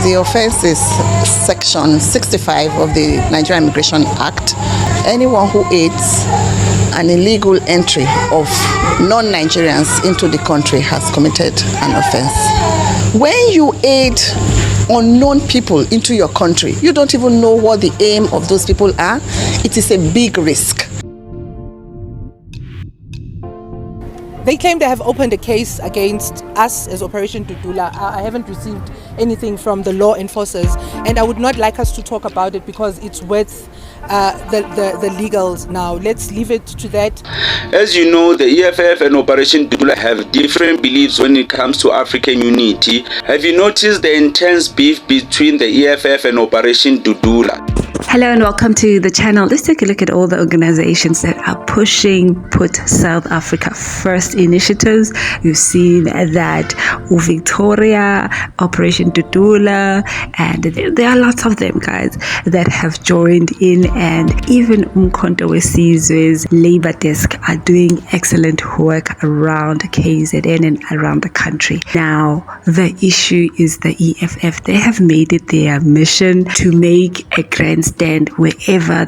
The offense is Section 65 of the Nigerian Immigration Act. Anyone who aids an illegal entry of non-Nigerians into the country has committed an offense. When you aid unknown people into your country, you don't even know what the aim of those people are. It is a big risk. They claim they have opened a case against us as Operation Dudula. I haven't received anything from the law enforcers, and I would not like us to talk about it because it's with the legals now. Let's leave it to that. As you know, the EFF and Operation Dudula have different beliefs when it comes to African unity. Have you noticed the intense beef between the EFF and Operation Dudula? Hello and welcome to the channel. Let's take a look at all the organizations that are pushing Put South Africa First initiatives. We've seen that Victoria, Operation Dudula, and there are lots of them, guys, that have joined in, and even Umkhonto weSizwe's Labour Desk are doing excellent work around KZN and around the country. Now, the issue is the EFF. They have made it their mission to make a grandstand wherever.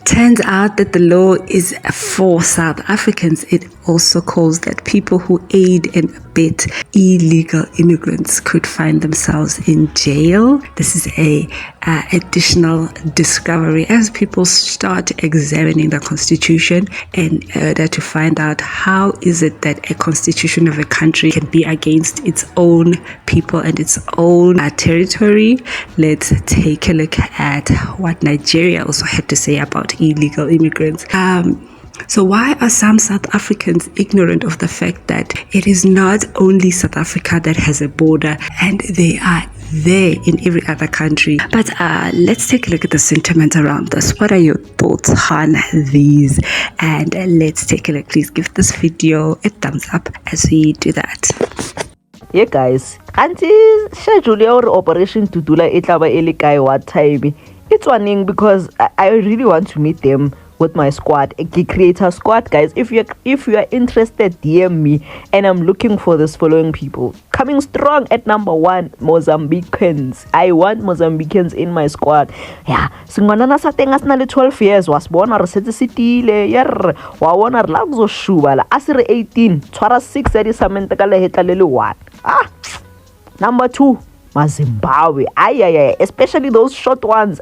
Turns out that the law is for South Africans. It also calls that people who aid and abet illegal immigrants could find themselves in jail. This is a additional discovery as people start examining the constitution in order to find out how is it that a constitution of a country can be against its own people and its own territory. Let's take a look at what Nigeria also had to say about illegal immigrants. So why are some South Africans ignorant of the fact that it is not only South Africa that has a border, and they are there in every other country? But let's take a look at the sentiment around this. What are your thoughts on these? And let's take a look. Please give this video a thumbs up as we do that. Yeah, guys, schedule our Operation Dudula itlaba elikai what time? It's one because I really want to meet them with my squad, a creator squad, guys. If you are interested, DM me, and I'm looking for this following people. Coming strong at number 1, Mozambicans. I want Mozambicans in my squad. Yeah, singwana sa tenga sna 12 years was born or set sitile yer wa wona re la go shuba la asire 18 twara 6 edi samenta ka le hetla le 1. Number 2, Zimbabwe. Especially those short ones.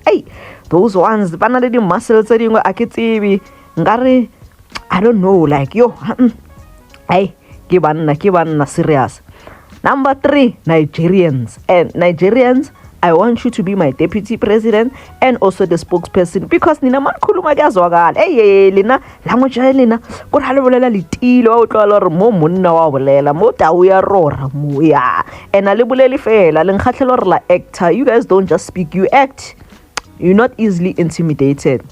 Those ones, the muscles are ngare, I don't know, like yo. Give serious. Number 3, Nigerians. And Nigerians, I want you to be my deputy president and also the spokesperson, because nina mankhuluma kuyazwakala. Lina language lina ko halobolela litilo o tlola re mo monna wa bolela mo ta o ya rora mo ya and a le bolele fela le nkgatlhelo re la actor. You guys don't just speak, you act. You're not easily intimidated.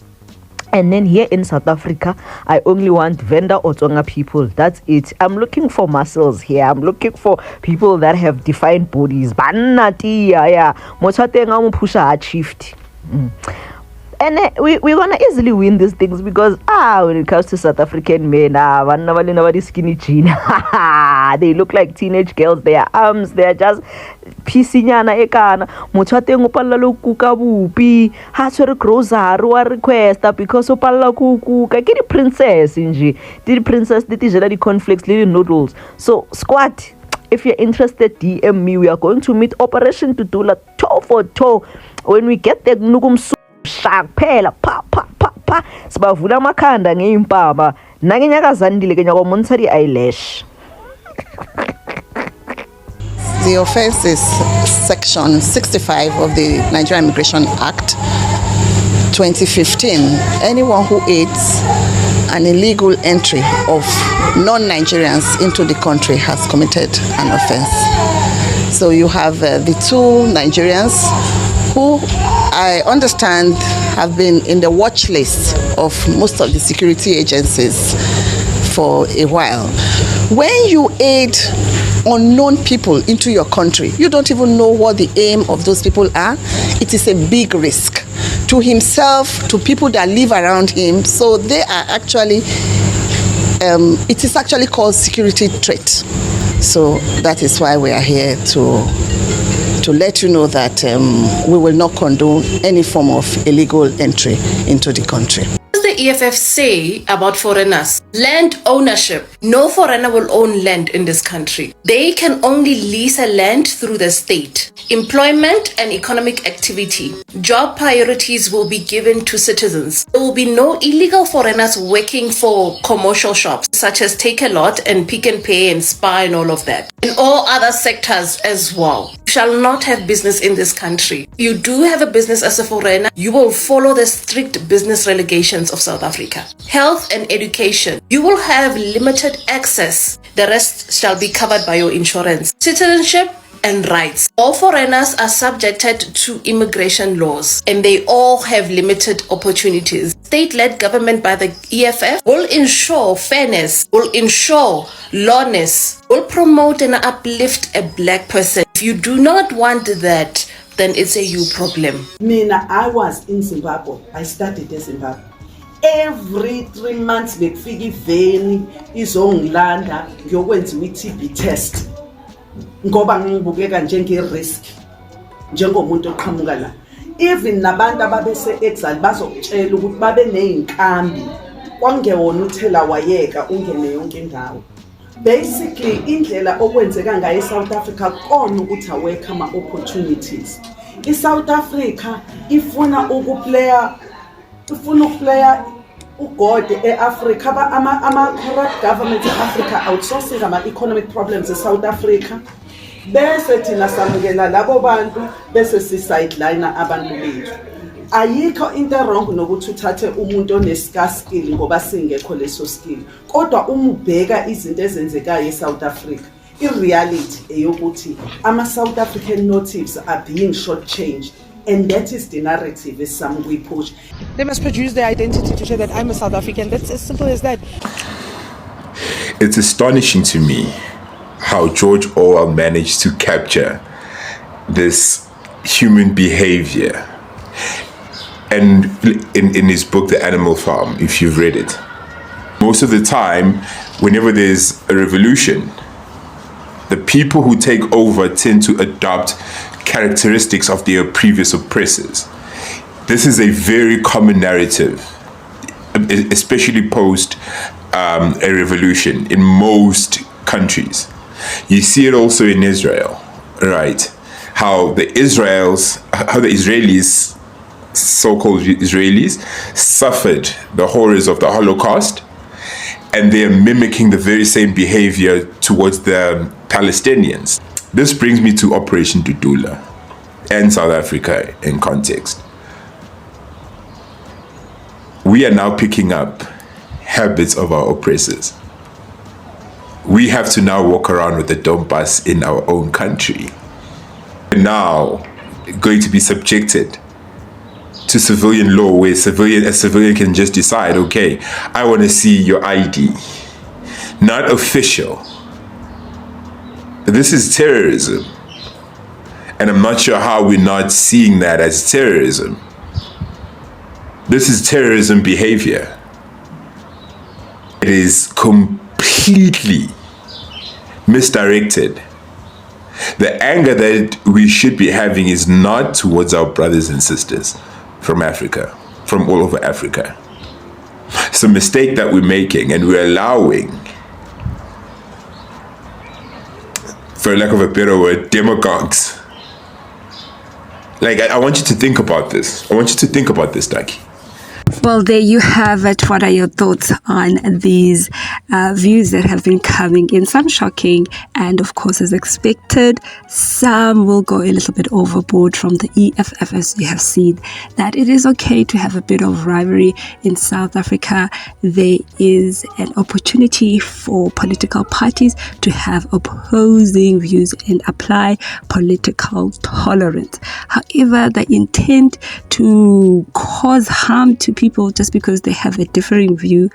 And then here in South Africa, I only want Venda or Tonga people. That's it. I'm looking for muscles here. I'm looking for people that have defined bodies. Yeah. Pusha achieved. And we're gonna easily win these things because when it comes to South African men, skinny jean. They look like teenage girls. Their arms, they're just pisinyana ekana. Mothateng opalla lo kuka bupi. Ha tshwere grocery wa requesta because opalla kuka. Ke di princess nje. Di princess di tijela di cornflakes, little noodles. So squad, if you're interested, DM me. We are going to meet Operation Dudula toe for toe. When we get there, shark phela pa sibavula amakhanda ngeimpama nangenyaka Zandile ke nyaka montsha di eyelash. The offense is Section 65 of the Nigerian Immigration Act 2015. Anyone who aids an illegal entry of non-Nigerians into the country has committed an offense. So you have the 2 Nigerians who I understand have been in the watch list of most of the security agencies for a while. When you aid unknown people into your country, you don't even know what the aim of those people are. It is a big risk to himself, to people that live around him. So they are actually, it is actually called security threat. So that is why we are here to to let you know that we will not condone any form of illegal entry into the country. What does the EFF say about foreigners? Land ownership. No foreigner will own land in this country. They can only lease a land through the state. Employment and economic activity. Job priorities will be given to citizens. There will be no illegal foreigners working for commercial shops such as Take a Lot and Pick and Pay and Spa and all of that. In all other sectors as well. You shall not have business in this country. If you do have a business as a foreigner, you will follow the strict business regulations of South Africa. Health and education. You will have limited access. The rest shall be covered by your insurance. Citizenship and rights. All foreigners are subjected to immigration laws and they all have limited opportunities. State-led government by the EFF will ensure fairness, will ensure lawness, will promote and uplift a black person. If you do not want that, then it's a you problem. Mina, I was in Zimbabwe. I started in Zimbabwe. Every 3 months bekufika iveni izongilanda ngiyokwenziwa i-TB test ngoba ngibukeka njenge-risk njengomuntu oqhamuka la. Even nabantu ababese-exile bazokutshela ukuthi babe ney'nkambi kwangewona uthela wayeka ungene yonke indawo. Basically indlela okwenzeka ngayo eSouth Africa kona ukuthi awekho ama-opportunities. ISouth Africa ifuna ukuplaya ugod e-Africa ama-corrupt government e-Africa outsourcing ama-economic problems e-South Africa bese thina samukela labo bantu bese si-sideline abantu bethu. Ayikho into wrong nokuthi uthathe umuntu one-scarce skill ngoba singekho leso skill, kodwa umubheka izinto ezenzekayo e-South Africa i-reality eyokuthi ama-South African natives are being shortchanged. And that is the narrative is some we push. They must produce their identity to show that I'm a South African. That's as simple as that. It's astonishing to me how George Orwell managed to capture this human behavior. And in his book, The Animal Farm, if you've read it, most of the time, whenever there's a revolution, the people who take over tend to adopt characteristics of their previous oppressors. This is a very common narrative, especially post a revolution in most countries. You see it also in Israel, right? How the Israelis, so-called Israelis, suffered the horrors of the Holocaust, and they are mimicking the very same behavior towards the Palestinians. This brings me to Operation Dudula and South Africa in context. We are now picking up habits of our oppressors. We have to now walk around with the Donbass in our own country. We're now going to be subjected to civilian law where a civilian can just decide, okay, I want to see your ID. Not official. This is terrorism. And I'm not sure how we're not seeing that as terrorism. This is terrorism behavior. It is completely misdirected. The anger that we should be having is not towards our brothers and sisters from Africa, from all over Africa. It's a mistake that we're making, and we're allowing, for lack of a better word, demagogues. Like, I want you to think about this. I want you to think about this, Taki. Well, there you have it. What are your thoughts on these views that have been coming in? Some shocking, and of course, as expected, some will go a little bit overboard from the EFF, as you have seen that it is okay to have a bit of rivalry in South Africa. There is an opportunity for political parties to have opposing views and apply political tolerance. However, the intent to cause harm to people just because they have a differing view,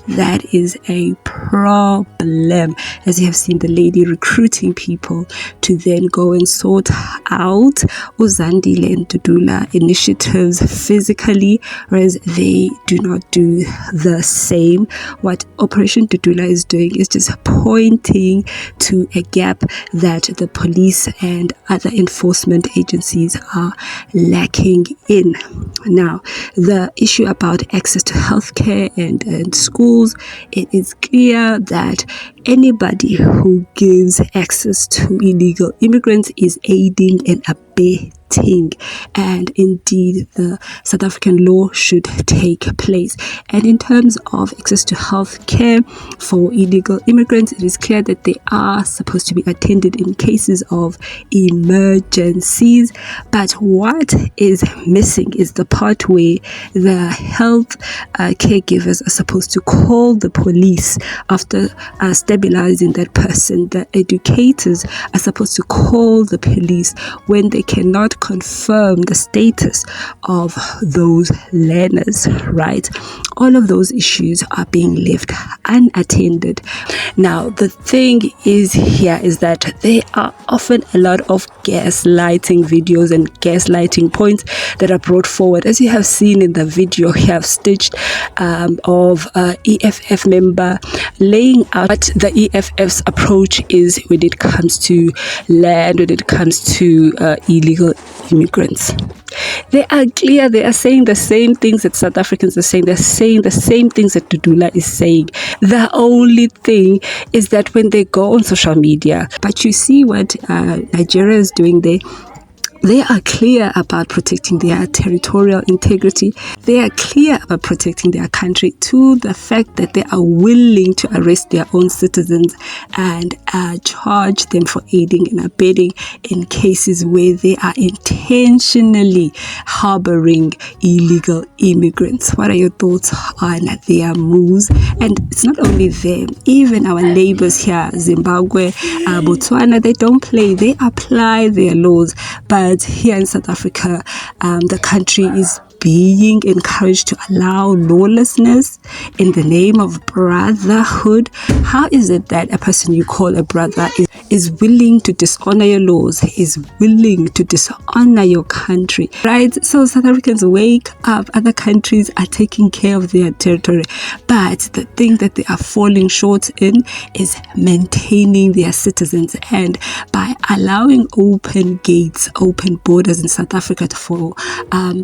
that is a problem. As you have seen, the lady recruiting people to then go and sort out Zandile and Dudula initiatives physically, whereas they do not do the same. What Operation Dudula is doing is just pointing to a gap that the police and other enforcement agencies are lacking in. Now, the issue about access to healthcare and schools, it is clear that anybody who gives access to illegal immigrants is aiding and abetting, and indeed the South African law should take place. And in terms of access to health care for illegal immigrants, it is clear that they are supposed to be attended in cases of emergencies, but what is missing is the part where the health caregivers are supposed to call the police after stabilizing that person. The educators are supposed to call the police when they cannot confirm the status of those learners, right? All of those issues are being left unattended. Now, the thing is here is that there are often a lot of gaslighting videos and gaslighting points that are brought forward. As you have seen in the video here, stitched of EFF member laying out what the EFF's approach is when it comes to land, when it comes to illegal immigrants. They are clear, they are saying the same things that South Africans are saying, they're saying the same things that Dudula is saying. The only thing is that when they go on social media, but you see what Nigeria is doing there, they are clear about protecting their territorial integrity. They are clear about protecting their country, to the fact that they are willing to arrest their own citizens and charge them for aiding and abetting in cases where they are intentionally harboring illegal immigrants. What are your thoughts on their moves? And it's not only them, even our neighbors here, Zimbabwe, Botswana, they don't play, they apply their laws. But here in South Africa, the country is being encouraged to allow lawlessness in the name of brotherhood. How is it that a person you call a brother is willing to dishonor your laws, is willing to dishonor your country, right? So South Africans, wake up. Other countries are taking care of their territory, but the thing that they are falling short in is maintaining their citizens. And by allowing open gates, open borders in South Africa for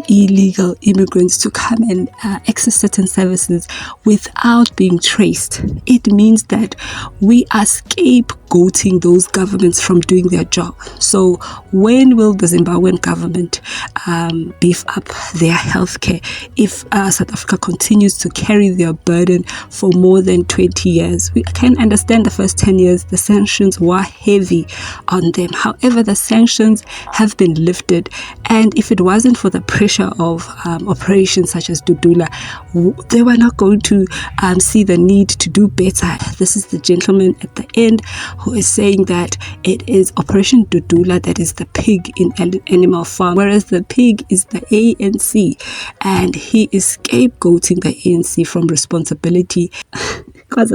illegal immigrants to come and access certain services without being traced, it means that we are scapegoating those governments from doing their job. So when will the Zimbabwean government beef up their healthcare if South Africa continues to carry their burden for more than 20 years? We can understand the first 10 years the sanctions were heavy on them. However, the sanctions have been lifted, and if it wasn't for the pressure of operations such as Dudula, they were not going to see the need to do better. This is the gentleman at the end who is saying that it is Operation Dudula that is the pig in Animal Farm, whereas the pig is the ANC, and he is scapegoating the ANC from responsibility. Guys,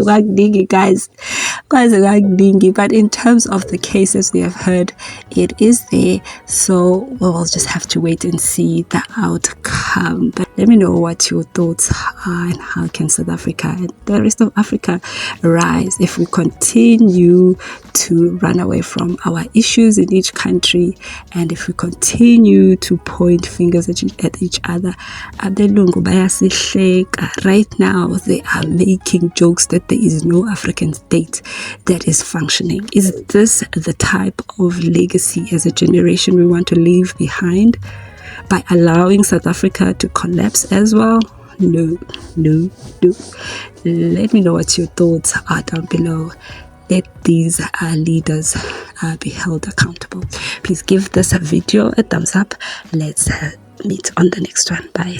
but in terms of the cases we have heard, it is there, so we'll just have to wait and see the outcome. But let me know what your thoughts are, and how can South Africa and the rest of Africa rise if we continue to run away from our issues in each country, and if we continue to point fingers at each other. Right now they are making jokes that there is no African state that is functioning. Is this the type of legacy as a generation we want to leave behind by allowing South Africa to collapse as well? No. Let me know what your thoughts are down below. Let these leaders be held accountable. Please give this video a thumbs up. Let's meet on the next one. Bye.